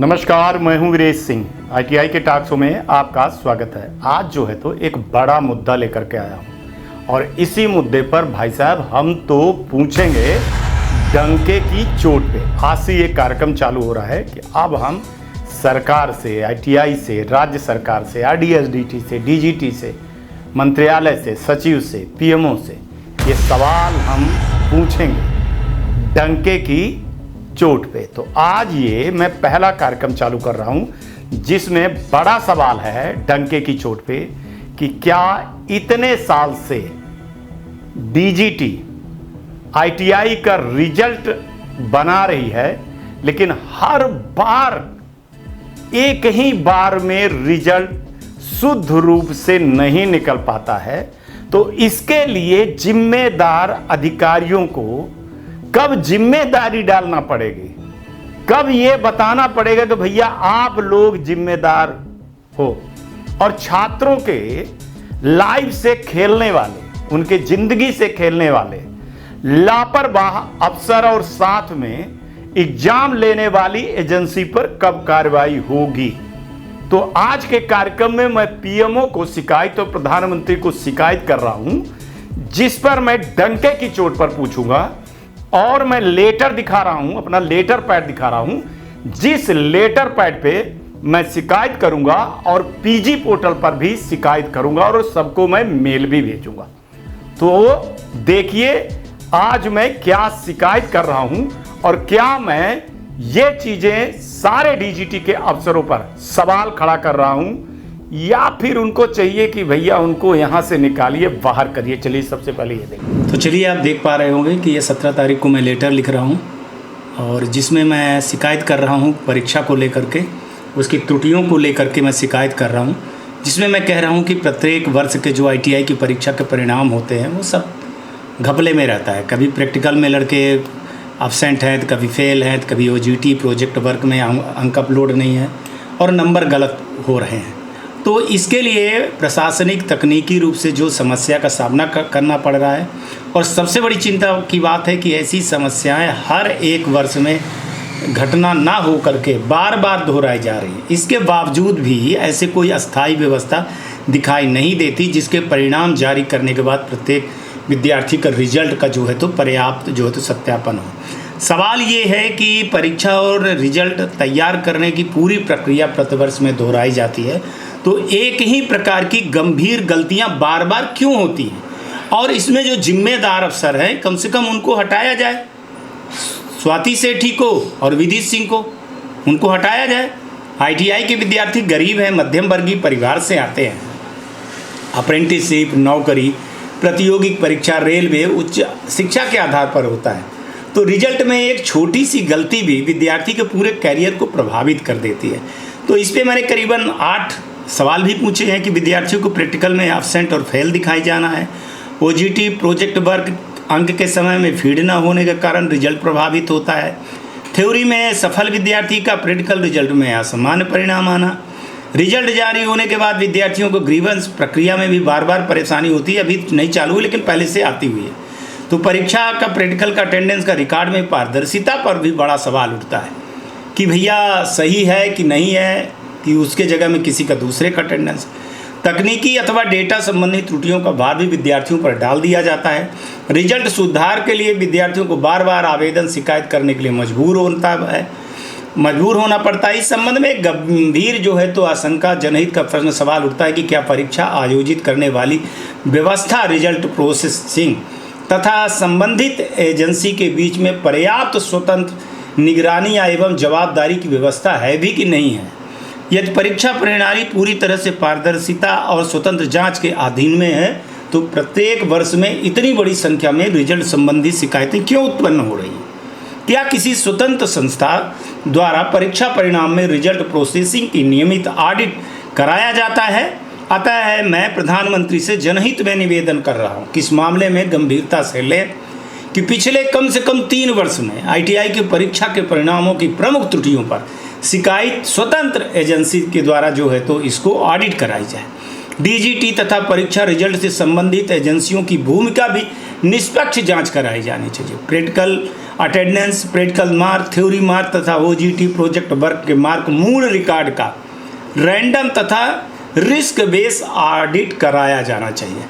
नमस्कार, मैं हूं वीरेश सिंह। आईटीआई के टॉक शो में आपका स्वागत है। आज जो है तो एक बड़ा मुद्दा लेकर के आया हूं और इसी मुद्दे पर भाई साहब हम तो पूछेंगे डंके की चोट पे। आज से ये कार्यक्रम चालू हो रहा है कि अब हम सरकार से, आईटीआई से, राज्य सरकार से, आरडीएसडीटी से, डीजीटी से, मंत्रालय से, सचिव से, पीएमओ से ये सवाल हम पूछेंगे डंके की चोट पे। तो आज ये मैं पहला कार्यक्रम चालू कर रहा हूं जिसमें बड़ा सवाल है डंके की चोट पे कि क्या इतने साल से डीजीटी आईटीआई का रिजल्ट बना रही है लेकिन हर बार एक ही बार में रिजल्ट शुद्ध रूप से नहीं निकल पाता है। तो इसके लिए जिम्मेदार अधिकारियों को कब जिम्मेदारी डालना पड़ेगी, कब ये बताना पड़ेगा कि भैया आप लोग जिम्मेदार हो। और छात्रों के लाइफ से खेलने वाले, उनके जिंदगी से खेलने वाले लापरवाह अफसर और साथ में एग्जाम लेने वाली एजेंसी पर कब कार्रवाई होगी। तो आज के कार्यक्रम में मैं पीएमओ को शिकायत और प्रधानमंत्री को शिकायत कर रहा हूं, जिस पर मैं डंके की चोट पर पूछूंगा और मैं लेटर दिखा रहा हूं, अपना लेटर पैड दिखा रहा हूं, जिस लेटर पैड पे मैं शिकायत करूंगा और पीजी पोर्टल पर भी शिकायत करूंगा और सबको मैं मेल भी भेजूंगा। तो देखिए आज मैं क्या शिकायत कर रहा हूं और क्या मैं ये चीजें सारे डीजीटी के अफसरों पर सवाल खड़ा कर रहा हूं या फिर उनको चाहिए कि भैया उनको यहां से निकालिए, बाहर करिए। चलिए सबसे पहले ये देखिए। तो चलिए आप देख पा रहे होंगे कि ये 17 तारीख को मैं लेटर लिख रहा हूँ और जिसमें मैं शिकायत कर रहा हूँ परीक्षा को लेकर के, उसकी त्रुटियों को लेकर के मैं शिकायत कर रहा हूँ। जिसमें मैं कह रहा हूँ कि प्रत्येक वर्ष के जो आईटीआई की परीक्षा के परिणाम होते हैं वो सब घपले में रहता है। कभी प्रैक्टिकल में लड़के अब्सेंट हैं, तो कभी फेल हैं, तो कभी ओजीटी प्रोजेक्ट वर्क में अंक अपलोड नहीं है और नंबर गलत हो रहे हैं। तो इसके लिए प्रशासनिक तकनीकी रूप से जो समस्या का सामना करना पड़ रहा है और सबसे बड़ी चिंता की बात है कि ऐसी समस्याएं हर एक वर्ष में घटना ना हो करके बार बार दोहराई जा रही है। इसके बावजूद भी ऐसे कोई अस्थायी व्यवस्था दिखाई नहीं देती जिसके परिणाम जारी करने के बाद प्रत्येक विद्यार्थी का रिजल्ट का जो है तो पर्याप्त जो है तो सत्यापन हो। सवाल ये है कि परीक्षा और रिजल्ट तैयार करने की पूरी प्रक्रिया प्रतिवर्ष में दोहराई जाती है, तो एक ही प्रकार की गंभीर गलतियां बार बार क्यों होती हैं और इसमें जो जिम्मेदार अफसर हैं कम से कम उनको हटाया जाए। स्वाति सेठी को और विदित सिंह को उनको हटाया जाए। आईटीआई के विद्यार्थी गरीब हैं, मध्यम वर्गीय परिवार से आते हैं। अप्रेंटिसशिप, नौकरी, प्रतियोगी परीक्षा, रेलवे, उच्च शिक्षा के आधार पर होता है। तो रिजल्ट में एक छोटी सी गलती भी विद्यार्थी के पूरे कैरियर को प्रभावित कर देती है। तो इस पर मैंने करीबन 8 सवाल भी पूछे हैं कि विद्यार्थियों को प्रैक्टिकल में एब्सेंट और फेल दिखाई जाना है। ओजीटी प्रोजेक्ट वर्क अंक के समय में फीड न होने के कारण रिजल्ट प्रभावित होता है। थ्योरी में सफल विद्यार्थी का प्रैक्टिकल रिजल्ट में असामान्य परिणाम आना। रिजल्ट जारी होने के बाद विद्यार्थियों को ग्रीवेंस प्रक्रिया में भी बार बार परेशानी होती है, अभी नहीं चालू हुई लेकिन पहले से आती हुई है। तो परीक्षा का प्रैक्टिकल का अटेंडेंस का रिकॉर्ड में पारदर्शिता पर भी बड़ा सवाल उठता है कि भैया सही है कि नहीं है, कि उसके जगह में किसी का दूसरे का अटेंडेंस। तकनीकी अथवा डेटा संबंधी त्रुटियों का भार भी विद्यार्थियों पर डाल दिया जाता है। रिजल्ट सुधार के लिए विद्यार्थियों को बार बार आवेदन शिकायत करने के लिए मजबूर होना पड़ता है। इस संबंध में गंभीर जो है तो आशंका जनहित का प्रश्न सवाल उठता है कि क्या परीक्षा आयोजित करने वाली व्यवस्था, रिजल्ट प्रोसेसिंग तथा संबंधित एजेंसी के बीच में पर्याप्त स्वतंत्र निगरानी एवं जवाबदारी की व्यवस्था है भी कि नहीं है। यदि परीक्षा प्रणाली पूरी तरह से पारदर्शिता और स्वतंत्र जांच के अधीन में है तो प्रत्येक वर्ष में इतनी बड़ी संख्या में रिजल्ट संबंधी शिकायतें क्यों उत्पन्न हो रही हैं? क्या किसी स्वतंत्र संस्था द्वारा परीक्षा परिणाम में रिजल्ट प्रोसेसिंग की नियमित ऑडिट कराया जाता है? अतः मैं प्रधानमंत्री से जनहित में निवेदन कर रहा हूँ कि इस मामले में गंभीरता से लें कि पिछले कम से कम 3 वर्ष में आईटीआई की परीक्षा के परिणामों की प्रमुख त्रुटियों पर शिकायत स्वतंत्र एजेंसी के द्वारा जो है तो इसको ऑडिट कराई जाए। डीजीटी तथा परीक्षा रिजल्ट से संबंधित एजेंसियों की भूमिका भी निष्पक्ष जांच कराई जानी चाहिए। Practical attendance, practical mark, theory mark तथा OGT प्रोजेक्ट वर्क के मार्क मूल रिकॉर्ड का रैंडम तथा रिस्क बेस ऑडिट कराया जाना चाहिए।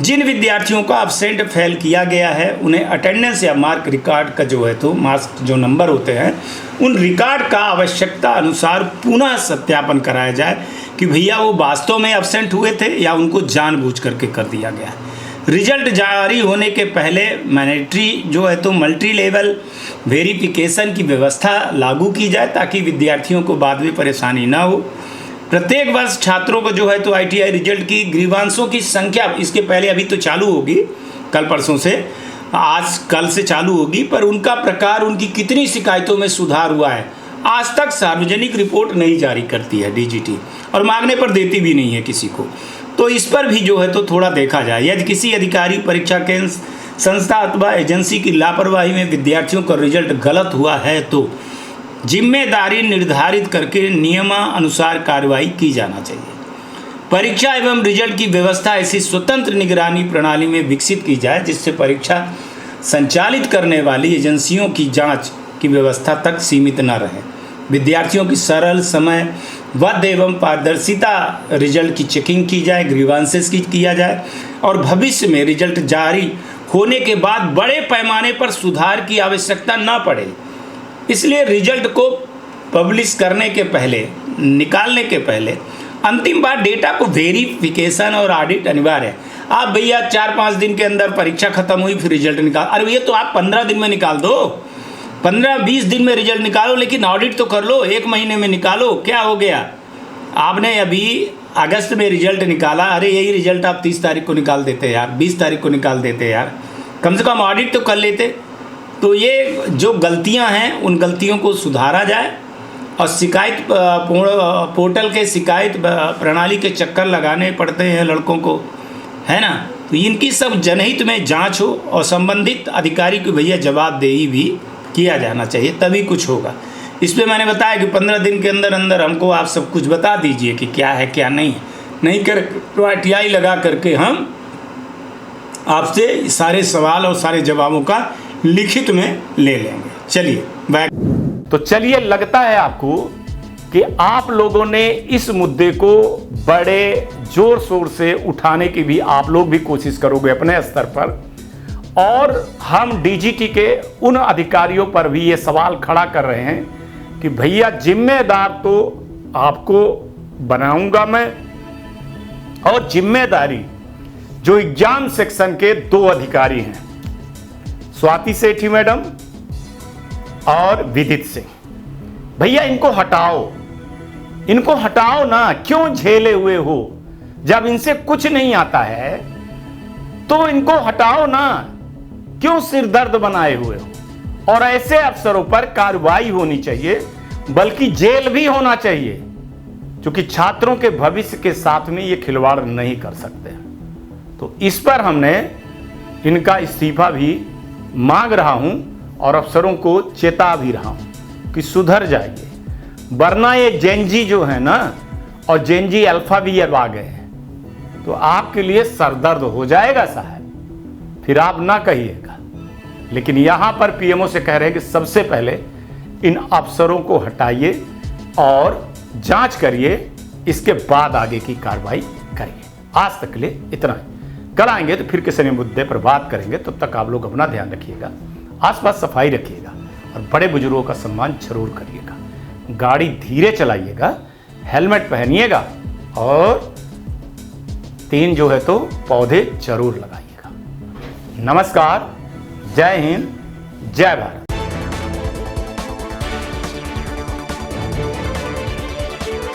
जिन विद्यार्थियों का अब्सेंट फेल किया गया है उन्हें अटेंडेंस या मार्क रिकॉर्ड का जो है तो मार्क्स जो नंबर होते हैं उन रिकॉर्ड का आवश्यकता अनुसार पुनः सत्यापन कराया जाए कि भैया वो वास्तव में अब्सेंट हुए थे या उनको जानबूझ करके कर दिया गया है। रिजल्ट जारी होने के पहले मैंडेटरी जो है तो मल्टी लेवल वेरिफिकेशन की व्यवस्था लागू की जाए ताकि विद्यार्थियों को बाद में परेशानी ना हो। प्रत्येक वर्ष छात्रों को जो है तो ITI रिजल्ट की ग्रीवांसों की संख्या इसके पहले अभी तो चालू होगी, कल परसों से, आज कल से चालू होगी, पर उनका प्रकार, उनकी कितनी शिकायतों में सुधार हुआ है आज तक सार्वजनिक रिपोर्ट नहीं जारी करती है DGT, और मांगने पर देती भी नहीं है किसी को। तो इस पर भी जो है तो थोड़ा देखा जाए। यदि किसी अधिकारी, परीक्षा केंद्र, संस्था अथवा एजेंसी की लापरवाही में विद्यार्थियों का रिजल्ट गलत हुआ है तो जिम्मेदारी निर्धारित करके नियमानुसार कार्रवाई की जाना चाहिए। परीक्षा एवं रिजल्ट की व्यवस्था ऐसी स्वतंत्र निगरानी प्रणाली में विकसित की जाए जिससे परीक्षा संचालित करने वाली एजेंसियों की जांच की व्यवस्था तक सीमित न रहे। विद्यार्थियों की सरल, समयबद्ध एवं पारदर्शिता रिजल्ट की चेकिंग की जाए, ग्रीवांसेस की किया जाए और भविष्य में रिजल्ट जारी होने के बाद बड़े पैमाने पर सुधार की आवश्यकता न पड़े। इसलिए रिजल्ट को पब्लिश करने के पहले, निकालने के पहले अंतिम बार डेटा को वेरिफिकेशन और ऑडिट अनिवार्य है। आप भैया 4-5 दिन के अंदर परीक्षा खत्म हुई फिर रिजल्ट निकाल, अरे भैया तो आप 15 दिन में निकाल दो, 15-20 दिन में रिजल्ट निकालो, लेकिन ऑडिट तो कर लो, 1 महीने में निकालो। क्या हो गया, आपने अभी अगस्त में रिजल्ट निकाला, अरे यही रिजल्ट आप 30 तारीख को निकाल देते यार, 20 तारीख को निकाल देते यार, कम से कम ऑडिट तो कर लेते। तो ये जो गलतियां हैं उन गलतियों को सुधारा जाए और शिकायत पोर्टल के शिकायत प्रणाली के चक्कर लगाने पड़ते हैं लड़कों को, है ना। तो इनकी सब जनहित में जांच हो और संबंधित अधिकारी को भैया जवाबदेही भी किया जाना चाहिए, तभी कुछ होगा। इस पर मैंने बताया कि 15 दिन के अंदर अंदर हमको आप सब कुछ बता दीजिए कि क्या है क्या नहीं है, नहीं कर तो ITI लगा करके हम आपसे सारे सवाल और सारे जवाबों का लिखित में ले लेंगे। चलिए बैक। तो चलिए, लगता है आपको कि आप लोगों ने इस मुद्दे को बड़े जोर शोर से उठाने की भी आप लोग भी कोशिश करोगे अपने स्तर पर, और हम DGT के उन अधिकारियों पर भी ये सवाल खड़ा कर रहे हैं कि भैया जिम्मेदार तो आपको बनाऊंगा मैं, और जिम्मेदारी जो एग्जाम सेक्शन के 2 अधिकारी हैं, स्वाति सेठी मैडम और विदित सिंह, भैया इनको हटाओ ना। क्यों झेले हुए हो? जब इनसे कुछ नहीं आता है तो इनको हटाओ ना, क्यों सिर दर्द बनाए हुए हो? और ऐसे अफसरों पर कार्रवाई होनी चाहिए, बल्कि जेल भी होना चाहिए, क्योंकि छात्रों के भविष्य के साथ में ये खिलवाड़ नहीं कर सकते। तो इस पर हमने इनका इस्तीफा भी मांग रहा हूं और अफसरों को चेता भी रहा हूं कि सुधर जाइए, वरना ये जेनजी जो है ना, और जेनजी अल्फा भी अब आ गए हैं, तो आपके लिए सरदर्द हो जाएगा साहब, फिर आप ना कहिएगा। लेकिन यहां पर PMO से कह रहे हैं कि सबसे पहले इन अफसरों को हटाइए और जांच करिए, इसके बाद आगे की कार्रवाई करिए। आज तक के लिए इतना ही, कल आएंगे तो फिर किसी नए मुद्दे पर बात करेंगे। तब तक आप लोग अपना ध्यान रखिएगा, आसपास सफाई रखिएगा और बड़े बुजुर्गों का सम्मान जरूर करिएगा। गाड़ी धीरे चलाइएगा, हेलमेट पहनिएगा और 3 जो है तो पौधे जरूर लगाइएगा। नमस्कार, जय हिंद, जय भारत।